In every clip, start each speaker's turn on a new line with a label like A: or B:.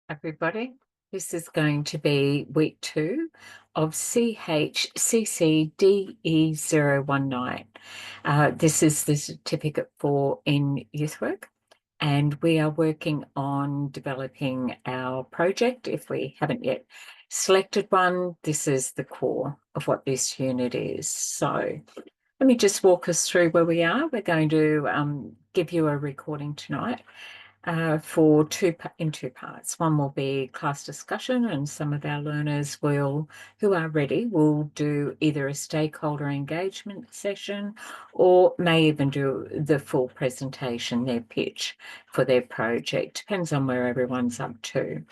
A: Everybody. This is going to be week 2 of CHCCDE019. This is the certificate for in youth work, and we are working on developing our project. If we haven't yet selected one, this is the core of what this unit is. So let me just walk us through where we are. We're going to give you a recording tonight for two parts. One will be class discussion, and some of our learners who are ready, will do either a stakeholder engagement session or may even do the full presentation, their pitch for their project. Depends on where everyone's up to.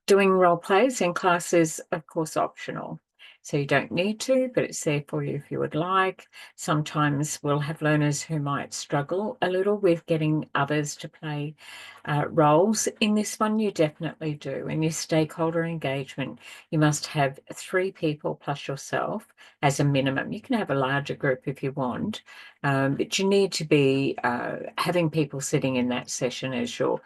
A: Doing role plays in class is, of course, optional. So you don't need to, but it's there for you if you would like. Sometimes we'll have learners who might struggle a little with getting others to play roles. In this one, you definitely do. In your stakeholder engagement, you must have 3 people plus yourself as a minimum. You can have a larger group if you want, but you need to be having people sitting in that session as your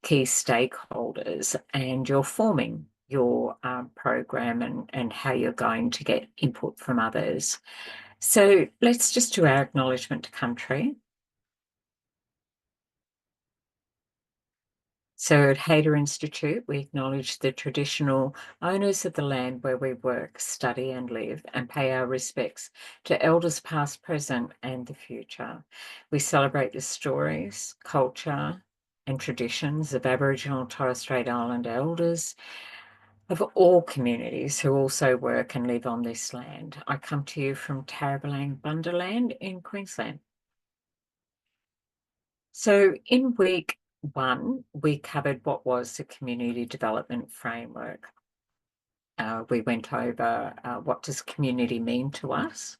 A: key stakeholders, and you're forming your program and how you're going to get input from others. So let's just do our acknowledgement to country. So at Hayter Institute, we acknowledge the traditional owners of the land where we work, study and live, and pay our respects to elders past, present and the future. We celebrate the stories, culture and traditions of Aboriginal and Torres Strait Islander elders of all communities who also work and live on this land. I come to you from Tarrabalang Bundaland in Queensland. So in week 1, we covered what was the community development framework. We went over what does community mean to us.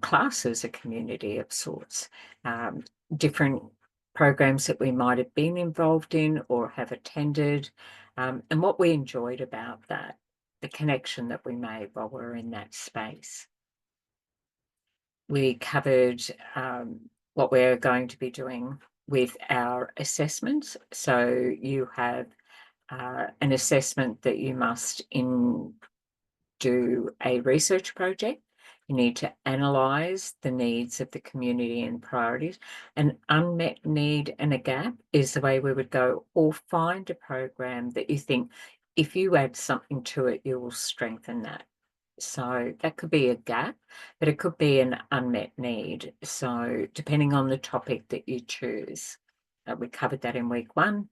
A: Class is a community of sorts. Different programs that we might have been involved in or have attended, and what we enjoyed about that, the connection that we made while we were in that space. We covered what we're going to be doing with our assessments. So you have an assessment that you must do a research project. You need to analyse the needs of the community and priorities. An unmet need and a gap is the way we would go, or find a program that you think if you add something to it, you will strengthen that. So that could be a gap, but it could be an unmet need. So depending on the topic that you choose. We covered that in week 1.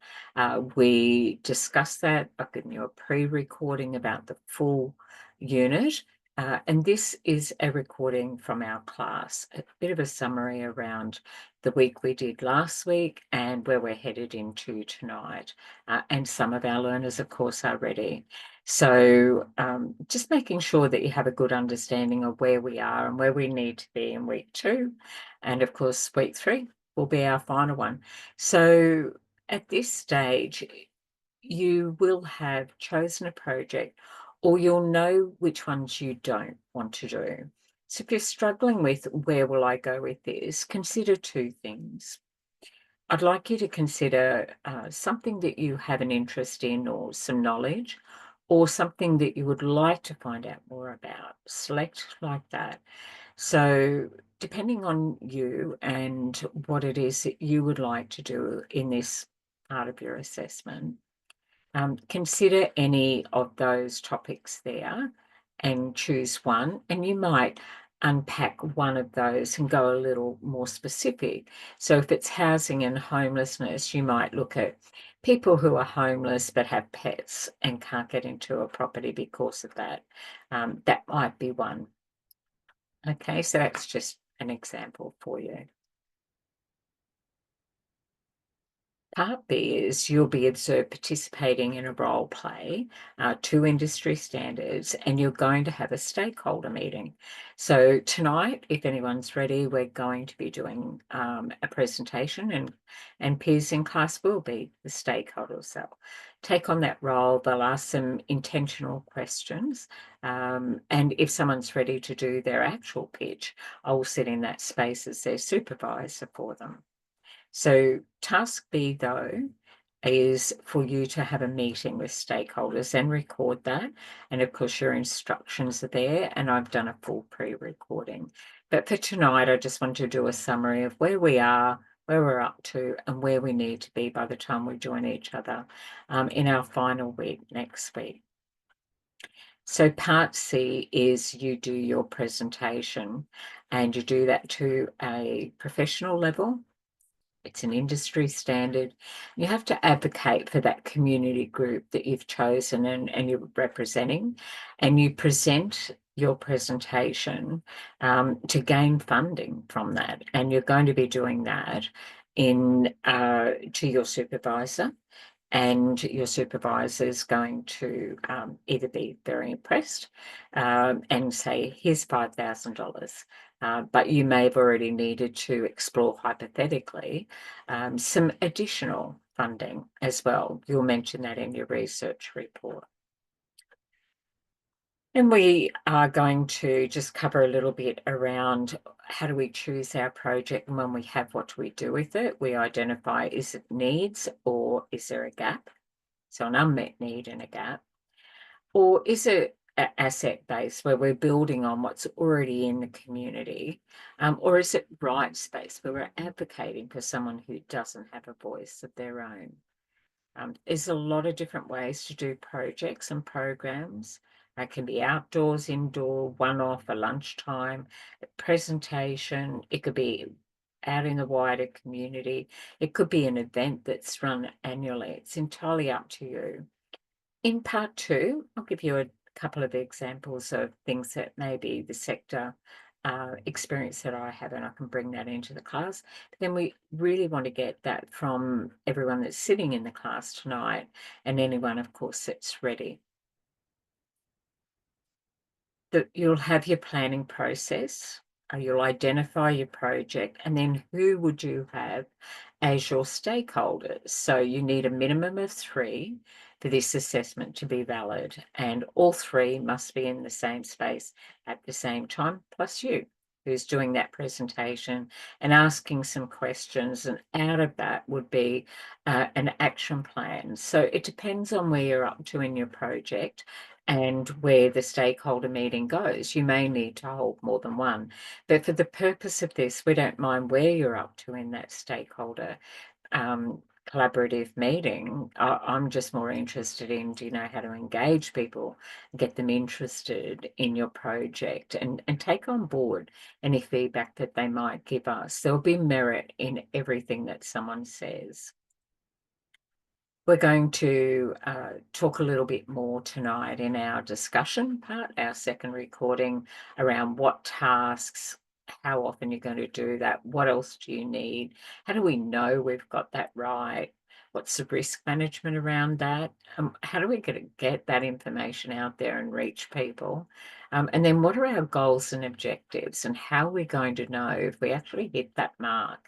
A: We discussed that. I've given you a pre-recording about the full unit. And this is a recording from our class, a bit of a summary around the week we did last week and where we're headed into tonight. And some of our learners, of course, are ready. So just making sure that you have a good understanding of where we are and where we need to be in week 2. And of course, week 3 will be our final one. So at this stage, you will have chosen a project, or you'll know which ones you don't want to do. So if you're struggling with where will I go with this, consider 2 things. I'd like you to consider something that you have an interest in or some knowledge, or something that you would like to find out more about. Select like that. So depending on you and what it is that you would like to do in this part of your assessment, consider any of those topics there and choose one, and you might unpack one of those and go a little more specific. So if it's housing and homelessness, you might look at people who are homeless but have pets and can't get into a property because of that. That might be one. Okay, so that's just an example for you. Part B is you'll be observed participating in a role play to industry standards, and you're going to have a stakeholder meeting. So tonight, if anyone's ready, we're going to be doing a presentation, and peers in class will be the stakeholders. So take on that role. They'll ask some intentional questions, and if someone's ready to do their actual pitch, I will sit in that space as their supervisor for them. So task B, though, is for you to have a meeting with stakeholders and record that. And of course, your instructions are there, and I've done a full pre-recording. But for tonight, I just want to do a summary of where we are, where we're up to, and where we need to be by the time we join each other in our final week next week. So part C is you do your presentation, and you do that to a professional level. It's an industry standard. You have to advocate for that community group that you've chosen and you're representing, and you present your presentation to gain funding from that. And you're going to be doing that to your supervisor. And your supervisor is going to either be very impressed and say, here's $5,000. But you may have already needed to explore hypothetically some additional funding as well. You'll mention that in your research report. And we are going to just cover a little bit around how do we choose our project, and when we have, what do we do with it? We identify, is it needs or is there a gap? So an unmet need and a gap. Or is it asset-based where we're building on what's already in the community? Or is it rights space where we're advocating for someone who doesn't have a voice of their own? There's a lot of different ways to do projects and programs. It can be outdoors, indoor, one-off, a lunchtime, a presentation. It could be out in the wider community. It could be an event that's run annually. It's entirely up to you. In part 2, I'll give you a couple of examples of things that maybe the sector experience that I have, and I can bring that into the class. But then we really want to get that from everyone that's sitting in the class tonight, and anyone, of course, that's ready. That you'll have your planning process, you'll identify your project, and then who would you have as your stakeholders? So you need a minimum of 3 for this assessment to be valid, and all 3 must be in the same space at the same time, plus you, who's doing that presentation and asking some questions, and out of that would be an action plan. So it depends on where you're up to in your project and where the stakeholder meeting goes. You may need to hold more than one, but for the purpose of this, we don't mind where you're up to in that stakeholder collaborative meeting. I'm just more interested in, do you know how to engage people, get them interested in your project, and take on board any feedback that they might give us. There'll be merit in everything that someone says. We're going to talk a little bit more tonight in our discussion part, our second recording, around what tasks, how often you're going to do that, what else do you need, how do we know we've got that right, what's the risk management around that, how do we get that information out there and reach people, and then what are our goals and objectives, and how are we going to know if we actually hit that mark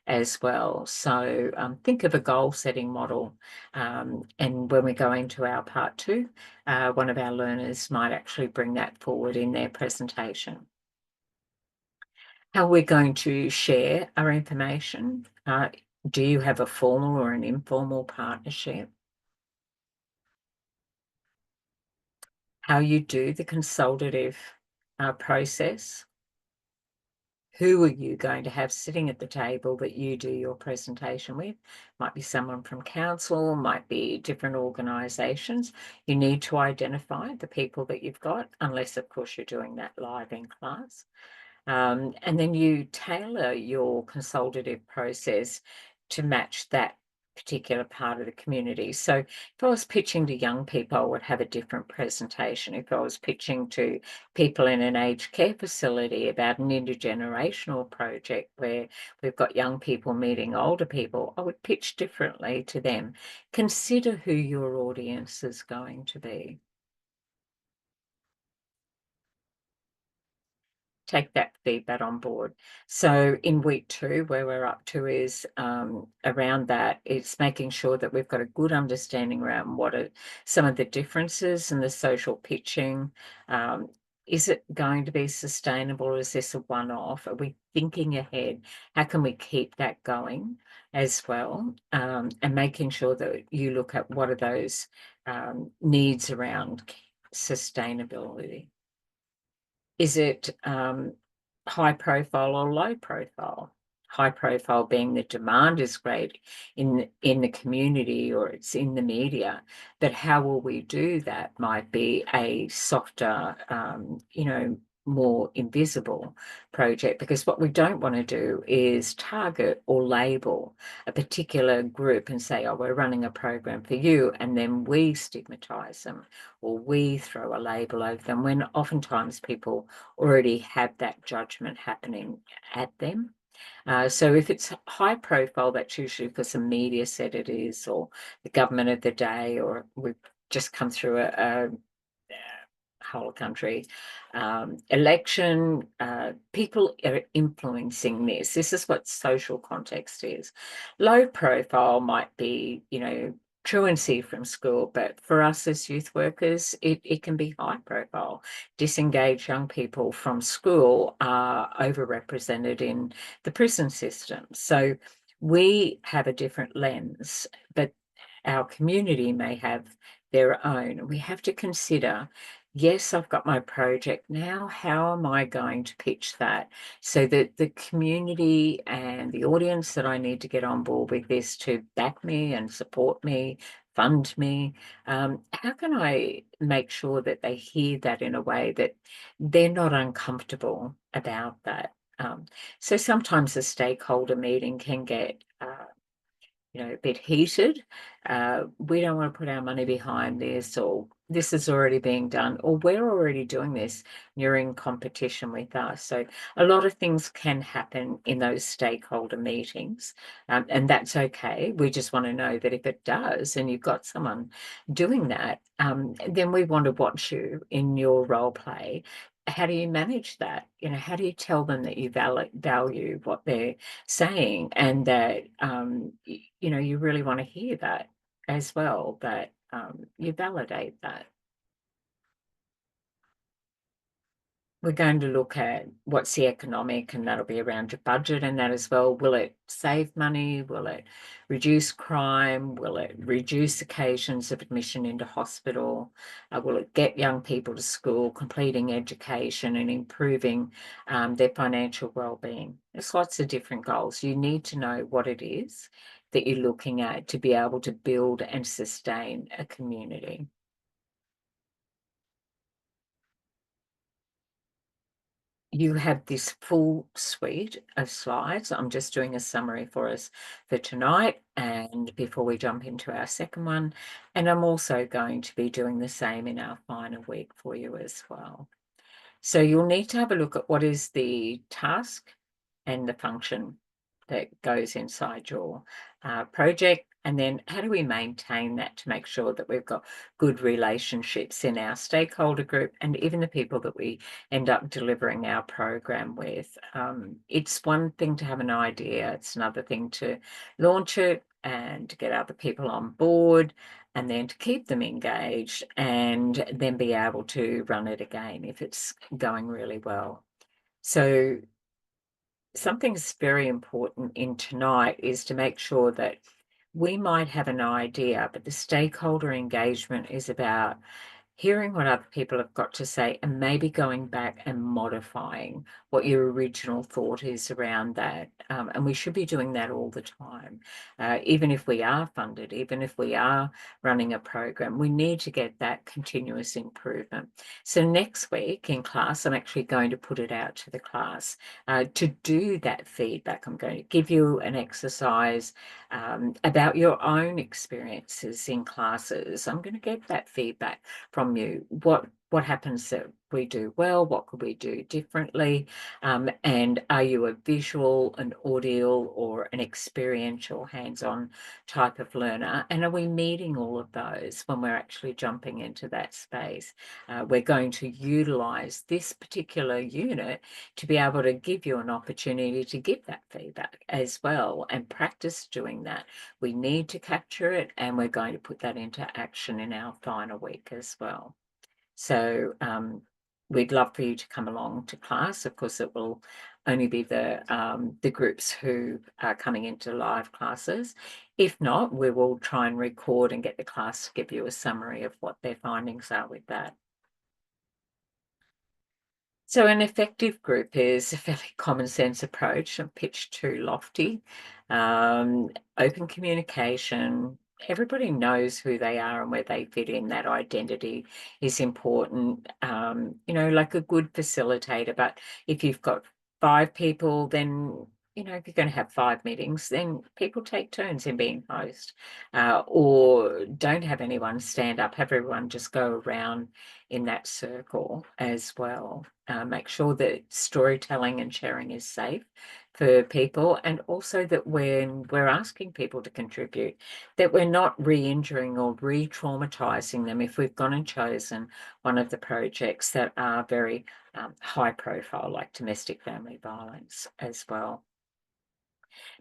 A: as well. So think of a goal setting model, and when we go into our part 2, one of our learners might actually bring that forward in their presentation. How we're going to share our information. Do you have a formal or an informal partnership? How you do the consultative process. Who are you going to have sitting at the table that you do your presentation with? Might be someone from council, might be different organisations. You need to identify the people that you've got, unless, of course, you're doing that live in class. And then you tailor your consultative process to match that particular part of the community. So if I was pitching to young people, I would have a different presentation. If I was pitching to people in an aged care facility about an intergenerational project where we've got young people meeting older people, I would pitch differently to them. Consider who your audience is going to be. Take that feedback on board. So in week 2, where we're up to is around that, it's making sure that we've got a good understanding around what are some of the differences in the social pitching. Is it going to be sustainable, or is this a one-off? Are we thinking ahead? How can we keep that going as well? And making sure that you look at what are those needs around sustainability. Is it high profile or low profile? High profile being the demand is great in the community or it's in the media, but how will we do that might be a softer, more invisible project, because what we don't want to do is target or label a particular group and say, oh, we're running a program for you, and then we stigmatize them or we throw a label over them, when oftentimes people already have that judgment happening at them. So if it's high profile, that's usually because the media said it is, or the government of the day, or we've just come through a whole country election. People are influencing this. This is what social context is. Low profile might be, truancy from school, but for us as youth workers, it can be high profile. Disengaged young people from school are overrepresented in the prison system. So we have a different lens, but our community may have their own. We have to consider, yes, I've got my project now. How am I going to pitch that so that the community and the audience that I need to get on board with this to back me and support me, fund me, how can I make sure that they hear that in a way that they're not uncomfortable about that? So sometimes a stakeholder meeting can get a bit heated. We don't want to put our money behind this, or this is already being done, or we're already doing this. You're in competition with us. So a lot of things can happen in those stakeholder meetings, and that's okay. We just want to know that if it does, and you've got someone doing that, then we want to watch you in your role play. How do you manage that? How do you tell them that you value what they're saying, and that you really want to hear that as well, that you validate that. We're going to look at what's the economic, and that'll be around your budget and that as well. Will it save money? Will it reduce crime? Will it reduce occasions of admission into hospital? Will it get young people to school, completing education and improving their financial well-being? There's lots of different goals. You need to know what it is that you're looking at to be able to build and sustain a community. You have this full suite of slides. I'm just doing a summary for us for tonight and before we jump into our second one. And I'm also going to be doing the same in our final week for you as well. So you'll need to have a look at what is the task and the function that goes inside your project. And then how do we maintain that to make sure that we've got good relationships in our stakeholder group and even the people that we end up delivering our program with. It's one thing to have an idea. It's another thing to launch it and to get other people on board, and then to keep them engaged, and then be able to run it again if it's going really well. So something that's very important in tonight is to make sure that we might have an idea, but the stakeholder engagement is about hearing what other people have got to say and maybe going back and modifying what your original thought is around that. And we should be doing that all the time. Even if we are funded, even if we are running a program, we need to get that continuous improvement. So next week in class, I'm actually going to put it out to the class to do that feedback. I'm going to give you an exercise about your own experiences in classes. I'm going to get that feedback from you. What happens that we do well? What could we do differently? And are you a visual, an audio, or an experiential, hands-on type of learner? And are we meeting all of those when we're actually jumping into that space? We're going to utilize this particular unit to be able to give you an opportunity to give that feedback as well and practice doing that. We need to capture it, and we're going to put that into action in our final week as well. So we'd love for you to come along to class. Of course, it will only be the groups who are coming into live classes. If not, we will try and record and get the class to give you a summary of what their findings are with that. So an effective group is a fairly common sense approach, and pitch too lofty. Open communication. Everybody knows who they are and where they fit in. That identity is important. Like a good facilitator. But if you've got 5 people, then if you're going to have 5 meetings, then people take turns in being host, or don't have anyone stand up. Have everyone just go around in that circle as well. Make sure that storytelling and sharing is safe for people, and also that when we're asking people to contribute, that we're not re-injuring or re-traumatizing them if we've gone and chosen one of the projects that are very high profile, like domestic family violence as well.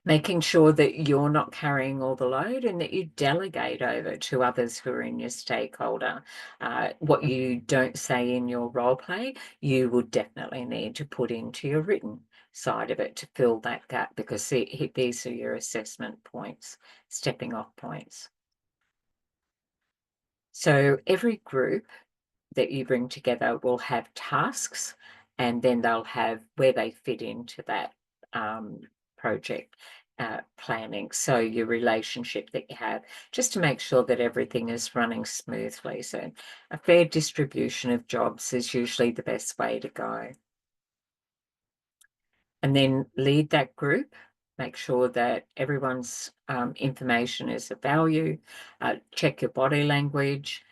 A: Making sure that you're not carrying all the load and that you delegate over to others who are in your stakeholder. What you don't say in your role play, you will definitely need to put into your written side of it to fill that gap, because these are your assessment points, stepping off points. So every group that you bring together will have tasks, and then they'll have where they fit into that project planning. So your relationship that you have, just to make sure that everything is running smoothly. So a fair distribution of jobs is usually the best way to go. And then lead that group. Make sure that everyone's information is of value. Check your body language,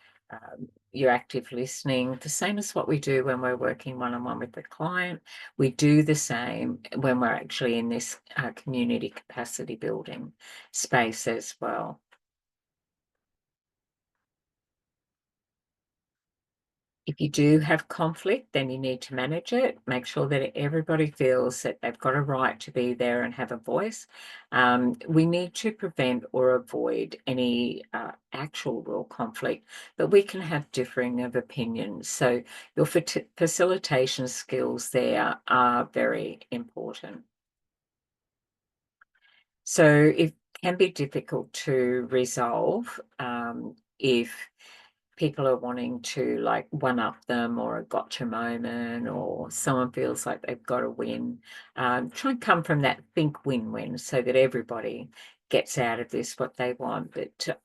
A: your active listening, the same as what we do when we're working one-on-one with the client. We do the same when we're actually in this community capacity building space as well. If you do have conflict, then you need to manage it. Make sure that everybody feels that they've got a right to be there and have a voice. We need to prevent or avoid any actual real conflict, but we can have differing of opinions. So your facilitation skills there are very important. So it can be difficult to resolve if people are wanting to like one up them, or a gotcha moment, or someone feels like they've got to win. Try and come from that think win-win, so that everybody gets out of this what they want. But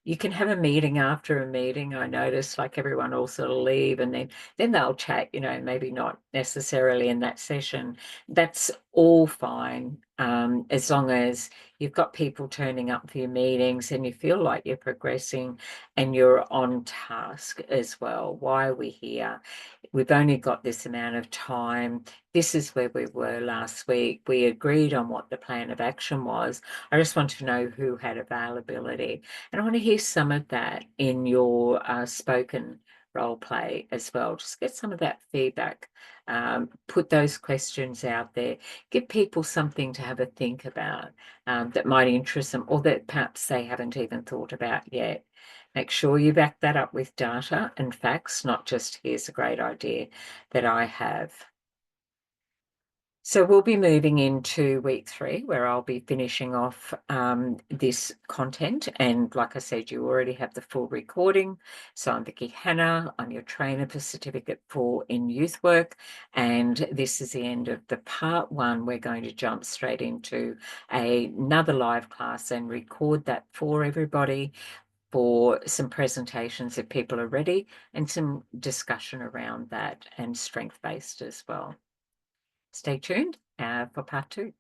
A: you can have a meeting after a meeting. I notice like everyone will sort of leave, and then they'll chat, maybe not necessarily in that session. That's all fine, as long as you've got people turning up for your meetings and you feel like you're progressing and you're on task as well. Why are we here? We've only got this amount of time. This is where we were last week. We agreed on what the plan of action was. I just want to know who had availability. And I want to hear some of that in your spoken role play as well. Just get some of that feedback. Put those questions out there. Give people something to have a think about that might interest them, or that perhaps they haven't even thought about yet. Make sure you back that up with data and facts, not just here's a great idea that I have. So we'll be moving into week 3, where I'll be finishing off this content. And like I said, you already have the full recording. So I'm Vicky Hanna. I'm your trainer for Certificate 4 in Youth Work. And this is the end of the part 1. We're going to jump straight into another live class and record that for everybody, for some presentations if people are ready, and some discussion around that, and strength-based as well. Stay tuned for part 2.